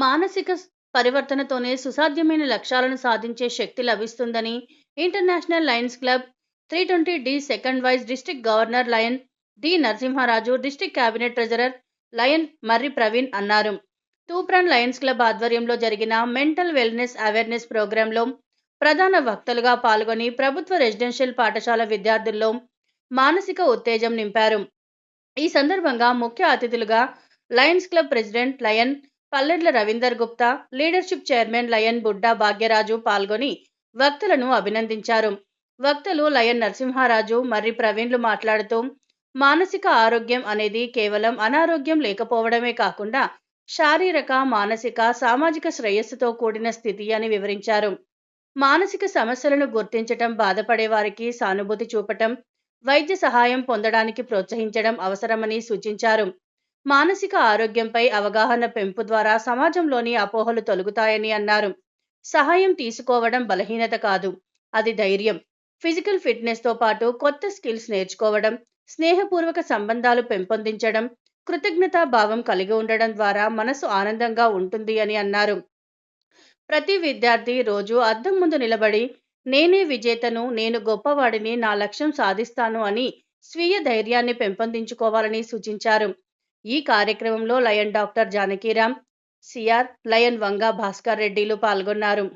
మానసిక పరివర్తనతోనే సుసాధ్యమైన లక్ష్యాలను సాధించే శక్తి లభిస్తుందని international Lions Club 320D second vice district governor Lion D Narasimharaju, district cabinet treasurer Lion Marri Praveen అన్నారు. తూప్రాన్ లయన్స్ క్లబ్ ఆధ్వర్యంలో జరిగిన మెంటల్ వెల్నెస్ అవేర్నెస్ ప్రోగ్రాంలో ప్రధాన వక్తలుగా పాల్గొని ప్రభుత్వ రెసిడెన్షియల్ పాఠశాల విద్యార్థుల్లో మానసిక ఉత్తేజం నింపారు. ఈ సందర్భంగా ముఖ్య అతిథులుగా Lions Club president Lion Palledla Ravinder Gupta, leadership chairman Lion Budda Bhagyaraju పాల్గొని వక్తలను అభినందించారు. వక్తలు లయన్ నరసింహారాజు, మర్రి ప్రవీణ్లు మాట్లాడుతూ మానసిక ఆరోగ్యం అనేది కేవలం అనారోగ్యం లేకపోవడమే కాకుండా శారీరక, మానసిక, సామాజిక శ్రేయస్సుతో కూడిన స్థితి అని వివరించారు. మానసిక సమస్యలను గుర్తించటం, బాధపడే వారికి సానుభూతి చూపటం, వైద్య సహాయం పొందడానికి ప్రోత్సహించడం అవసరమని సూచించారు. మానసిక ఆరోగ్యంపై అవగాహన పెంపు ద్వారా సమాజంలోని అపోహలు తొలగుతాయని అన్నారు. సహాయం తీసుకోవడం బలహీనత కాదు, అది ధైర్యం. ఫిజికల్ ఫిట్నెస్తో పాటు కొత్త స్కిల్స్ నేర్చుకోవడం, స్నేహపూర్వక సంబంధాలు పెంపొందించడం, కృతజ్ఞతా భావం కలిగి ఉండడం ద్వారా మనసు ఆనందంగా ఉంటుంది అని అన్నారు. ప్రతి విద్యార్థి రోజు అద్దం ముందు నిలబడి నేనే విజేతను, నేను గొప్పవాడిని, నా లక్ష్యం సాధిస్తాను అని స్వీయ ధైర్యాన్ని పెంపొందించుకోవాలని సూచించారు. ఈ కార్యక్రమంలో Lion doctor Janakiram, CR, Lion Vanga Bhaskar రెడ్డిలు పాల్గొన్నారు.